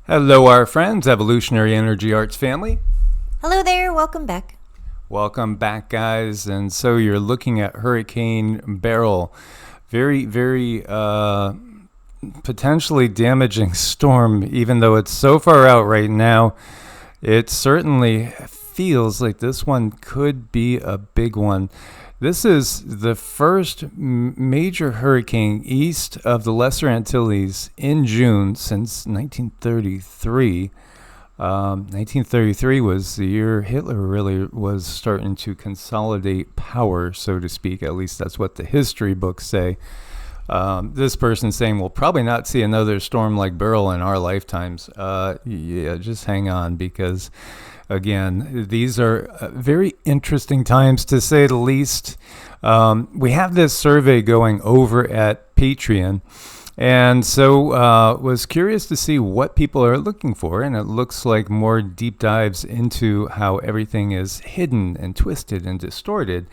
Hello, our friends, Evolutionary Energy Arts family. Hello there, welcome back. Welcome back, guys. And so you're looking at Hurricane Beryl. Very potentially damaging storm, even though it's so far out right now. It certainly feels like this one could be a big one. This is the first major hurricane east of the Lesser Antilles in June since 1933. 1933 was the year Hitler really was starting to consolidate power, so to speak. At least that's what the history books say. This person saying we'll probably not see another storm like Beryl in our lifetimes. Yeah, just hang on, because again, these are very interesting times, to say the least. We have this survey going over at Patreon, and so was curious to see what people are looking for, and it looks like more deep dives into how everything is hidden and twisted and distorted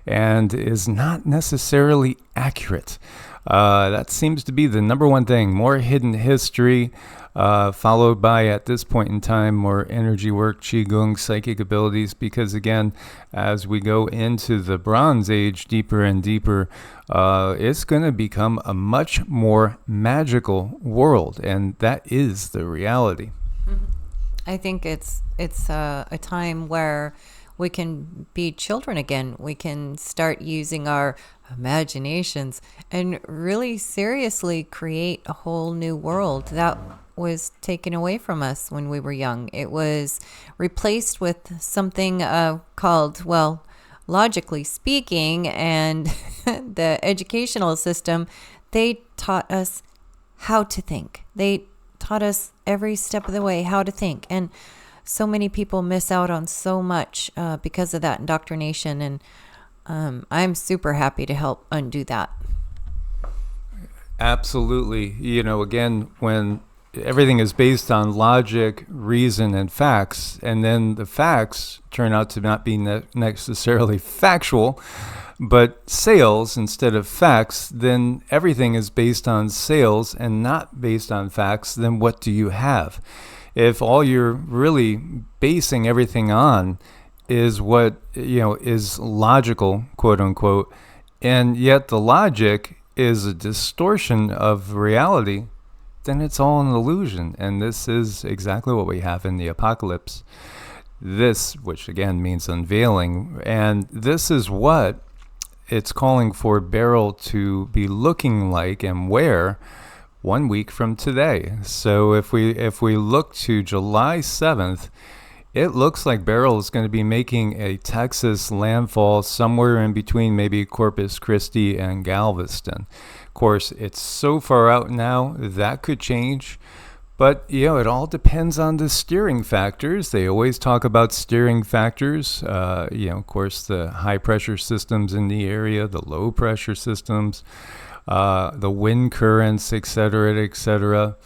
and is not necessarily accurate. That seems to be the number one thing. More hidden history, followed by, at this point in time, more energy work, Qigong, psychic abilities, because again, as we go into the Bronze Age deeper and deeper, it's going to become a much more magical world, and that is the reality. I think it's a time where we can be children again. We can start using our imaginations and really seriously create a whole new world that was taken away from us when we were young. It was replaced with something called, well, logically speaking, and the educational system, they taught us how to think. They taught us every step of the way how to think. And so many people miss out on so much because of that indoctrination. And I'm super happy to help undo that. Absolutely. You know, again, when everything is based on logic, reason, and facts, and then the facts turn out to not be necessarily factual, but sales instead of facts, then everything is based on sales and not based on facts. Then what do you have? If all you're really basing everything on is what, is logical, quote unquote, and yet the logic is a distortion of reality, then it's all an illusion. And this is exactly what we have in the apocalypse. This, which again means unveiling, and this is what it's calling for Beryl to be looking like and where 1 week from today. So if we look to July 7th, it looks like Beryl is going to be making a Texas landfall somewhere in between maybe Corpus Christi and Galveston. Of course, it's so far out now, that could change. But, it all depends on the steering factors. They always talk about steering factors. Of course, the high pressure systems in the area, the low pressure systems, the wind currents, etc., etc.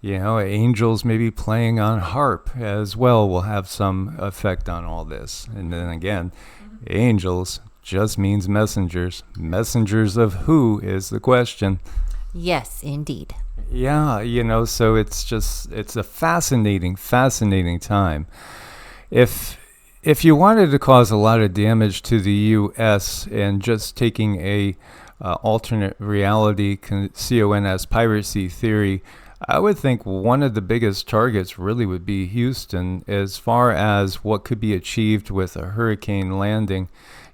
Angels maybe playing on harp as well will have some effect on all this. And then again, angels just means messengers. Messengers of who is the question. Yes, indeed. Yeah, so it's a fascinating time. If you wanted to cause a lot of damage to the U.S. and just taking a alternate reality, conspiracy theory, I would think one of the biggest targets really would be Houston, as far as what could be achieved with a hurricane landing.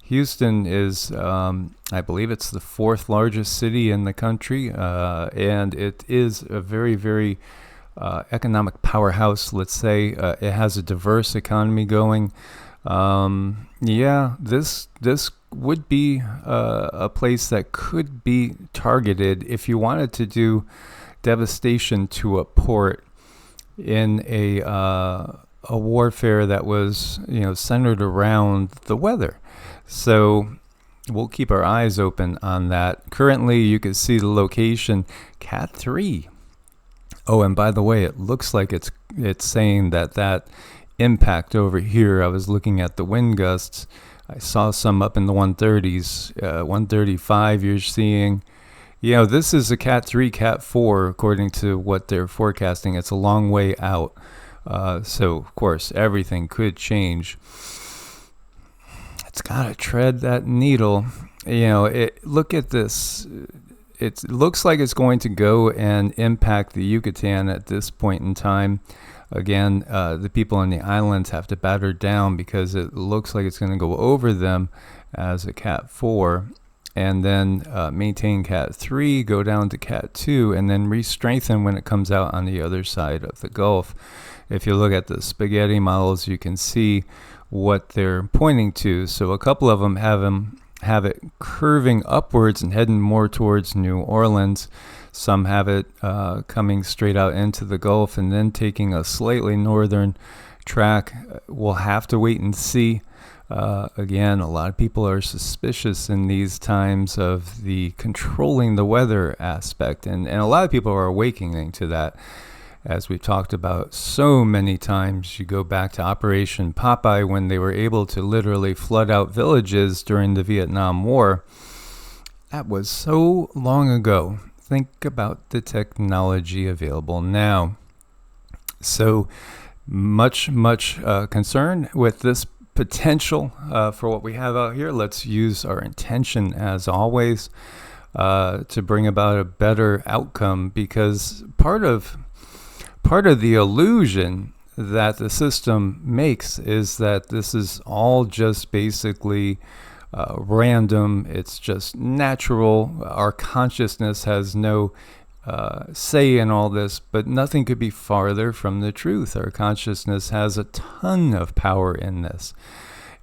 Houston is, I believe it's the fourth largest city in the country, and it is a very, very economic powerhouse, let's say. It has a diverse economy going. This would be a place that could be targeted if you wanted to do devastation to a port in a warfare that was centered around the weather. So we'll keep our eyes open on that. Currently, you can see the location, CAT4. Oh, and by the way, it looks like it's saying that impact over here. I was looking at the wind gusts. I saw some up in the 130s, 135 you're seeing. This is a CAT3, CAT4, according to what they're forecasting. It's a long way out. So, of course, everything could change. It's got to tread that needle. Look at this. It looks like it's going to go and impact the Yucatan at this point in time. Again, the people on the islands have to batter down because it looks like it's going to go over them as a CAT4. And then maintain CAT3, go down to CAT2, and then re-strengthen when it comes out on the other side of the Gulf. If you look at the spaghetti models, you can see what they're pointing to. So a couple of them have it curving upwards and heading more towards New Orleans. Some have it coming straight out into the Gulf and then taking a slightly northern track. We'll have to wait and see. Again, a lot of people are suspicious in these times of the controlling the weather aspect, and a lot of people are awakening to that. As we've talked about so many times, you go back to Operation Popeye when they were able to literally flood out villages during the Vietnam War. That was so long ago. Think about the technology available now. So much concern with this potential for what we have out here. Let's use our intention as always to bring about a better outcome, because part of the illusion that the system makes is that this is all just basically random. It's just natural. Our consciousness has no say in all this, but nothing could be farther from the truth. Our consciousness has a ton of power in this,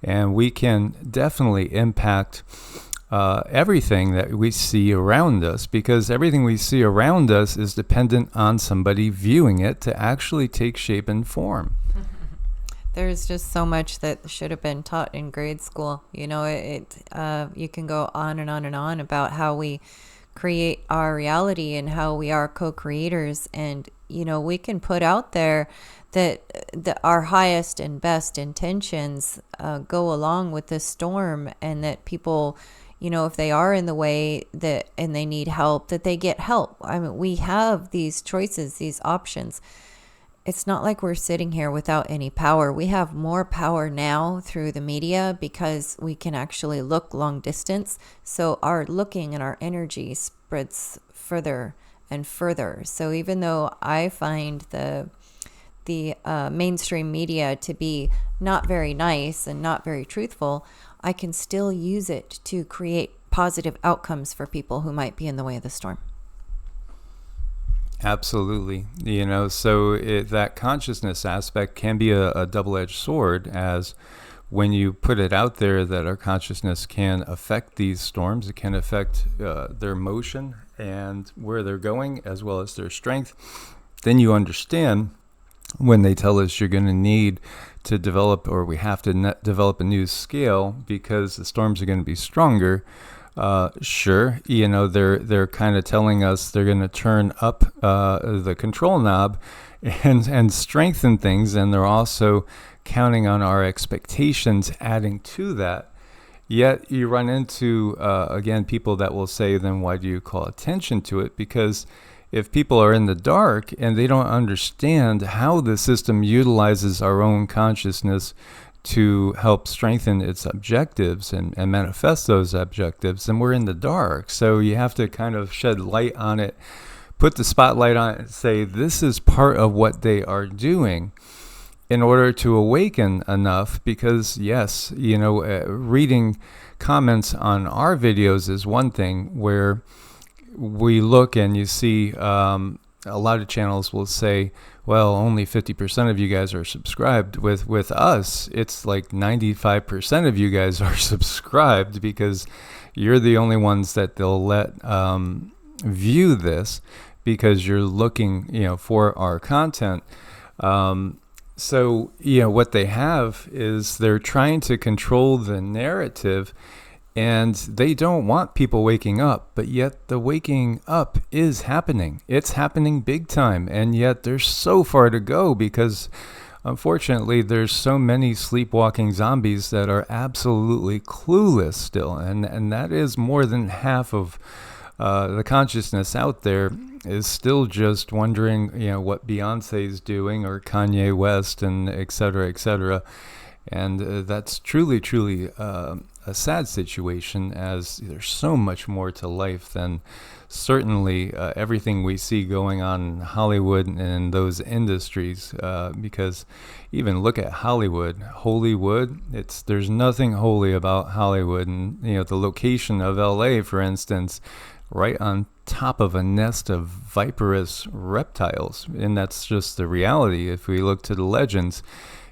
and we can definitely impact everything that we see around us, because everything we see around us is dependent on somebody viewing it to actually take shape and form. There's just so much that should have been taught in grade school. You can go on and on and on about how we create our reality and how we are co-creators, and we can put out there that our highest and best intentions go along with this storm, and that people, if they are in the way and they need help, that they get help. I mean, we have these choices, these options. It's not like we're sitting here without any power. We have more power now through the media because we can actually look long distance. So our looking and our energy spreads further and further. So even though I find the mainstream media to be not very nice and not very truthful, I can still use it to create positive outcomes for people who might be in the way of the storm. Absolutely. So that consciousness aspect can be a double-edged sword, as when you put it out there that our consciousness can affect these storms, it can affect their motion and where they're going, as well as their strength. Then you understand when they tell us you're going to need to develop, or we have to develop a new scale because the storms are going to be stronger. Sure, they're kind of telling us they're going to turn up the control knob and strengthen things, and they're also counting on our expectations adding to that. Yet you run into, again, people that will say, then why do you call attention to it? Because if people are in the dark and they don't understand how the system utilizes our own consciousness to help strengthen its objectives and manifest those objectives, and we're in the dark. So you have to kind of shed light on it, put the spotlight on it, and say this is part of what they are doing in order to awaken enough. Because yes, reading comments on our videos is one thing, where we look and you see a lot of channels will say, well, only 50% of you guys are subscribed. With us, it's like 95% of you guys are subscribed, because you're the only ones that they'll let view this, because you're looking, for our content. So, what they have is they're trying to control the narrative, and they don't want people waking up, but yet the waking up is happening. It's happening big time, and yet there's so far to go, because unfortunately there's so many sleepwalking zombies that are absolutely clueless still, and that is more than half of the consciousness out there is still just wondering, what Beyonce's doing or Kanye West and et cetera, et cetera. And that's truly, truly a sad situation, as there's so much more to life than certainly everything we see going on in Hollywood and those industries. Because even look at Hollywood, Holywood. There's nothing holy about Hollywood, and the location of LA, for instance, right on top of a nest of viperous reptiles, and that's just the reality. If we look to the legends,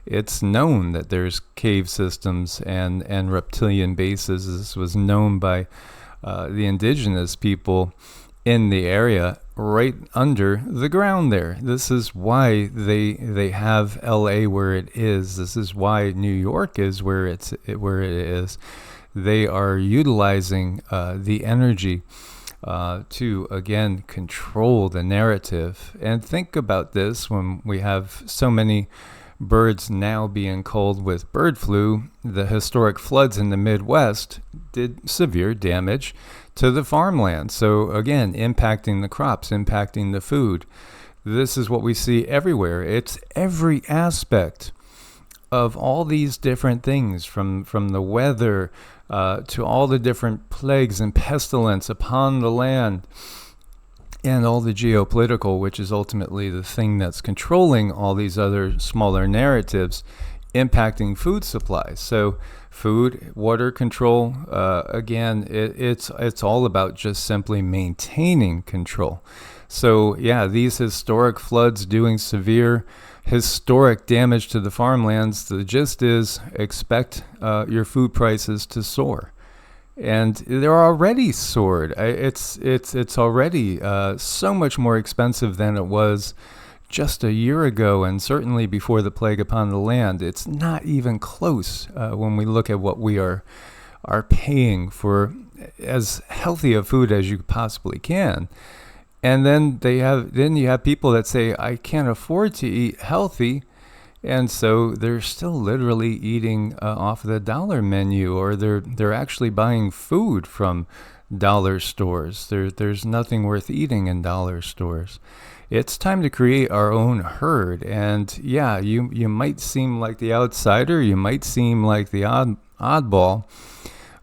it's known that there's cave systems and reptilian bases. This was known by the indigenous people in the area right under the ground there. This is why they have LA where it is. This is why New York is where it is. They are utilizing the energy to, again, control the narrative. And think about this: when we have so many birds now being culled with bird flu, the historic floods in the Midwest did severe damage to the farmland. So again, impacting the crops, impacting the food. This is what we see everywhere. It's every aspect of all these different things, from the weather to all the different plagues and pestilence upon the land, and all the geopolitical, which is ultimately the thing that's controlling all these other smaller narratives, impacting food supplies. So food, water control, again, it's all about just simply maintaining control. So yeah, these historic floods doing severe historic damage to the farmlands. The gist is, expect your food prices to soar. And they're already soared. It's already so much more expensive than it was just a year ago, and certainly before the plague upon the land. It's not even close when we look at what we are paying for as healthy a food as you possibly can. And then you have people that say, I can't afford to eat healthy. And so they're still literally eating off the dollar menu, or they're actually buying food from dollar stores. There's nothing worth eating in dollar stores. It's time to create our own herd. And yeah, you might seem like the outsider, you might seem like the oddball,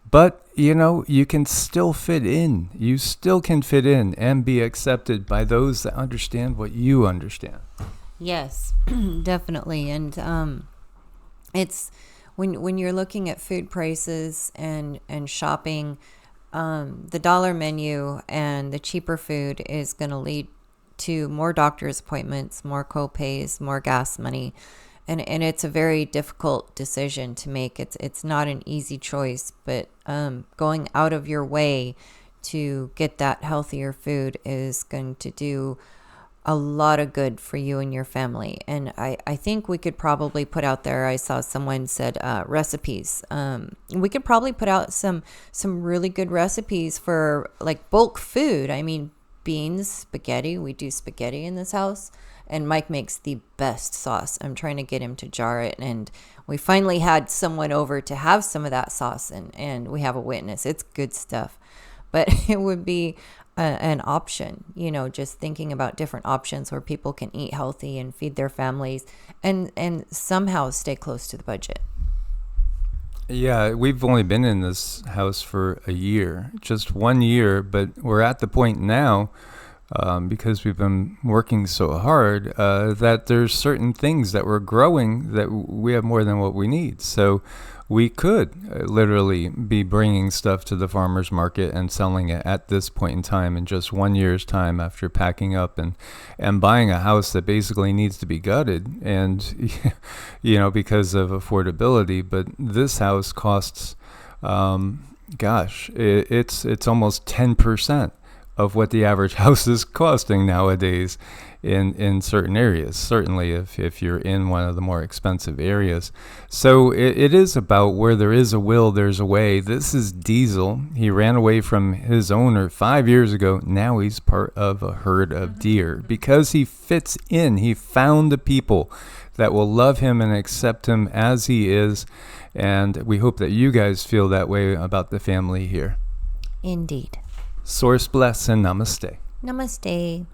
but you can still fit in. You still can fit in and be accepted by those that understand what you understand. Yes, definitely. And it's when you're looking at food prices and shopping, the dollar menu and the cheaper food is going to lead to more doctor's appointments, more co-pays, more gas money. And it's a very difficult decision to make. It's not an easy choice, but going out of your way to get that healthier food is going to do a lot of good for you and your family. And I think we could probably put out there, I saw someone said recipes. We could probably put out some really good recipes for like bulk food. I mean, beans, spaghetti. We do spaghetti in this house. And Mike makes the best sauce. I'm trying to get him to jar it. And we finally had someone over to have some of that sauce. And we have a witness. It's good stuff. But it would be an option, just thinking about different options where people can eat healthy and feed their families and somehow stay close to the budget. Yeah, we've only been in this house for a year, just 1 year, but we're at the point now, because we've been working so hard, that there's certain things that we're growing that we have more than what we need. So we could literally be bringing stuff to the farmer's market and selling it at this point in time, in just 1 year's time, after packing up and buying a house that basically needs to be gutted, and because of affordability. But this house costs, it's almost 10% of what the average house is costing nowadays in certain areas, certainly if you're in one of the more expensive areas. So it is about where there is a will, there's a way. This is Diesel. He ran away from his owner 5 years ago. Now he's part of a herd of deer because he fits in. He found the people that will love him and accept him as he is. And we hope that you guys feel that way about the family here. Indeed. Source bless and namaste. Namaste.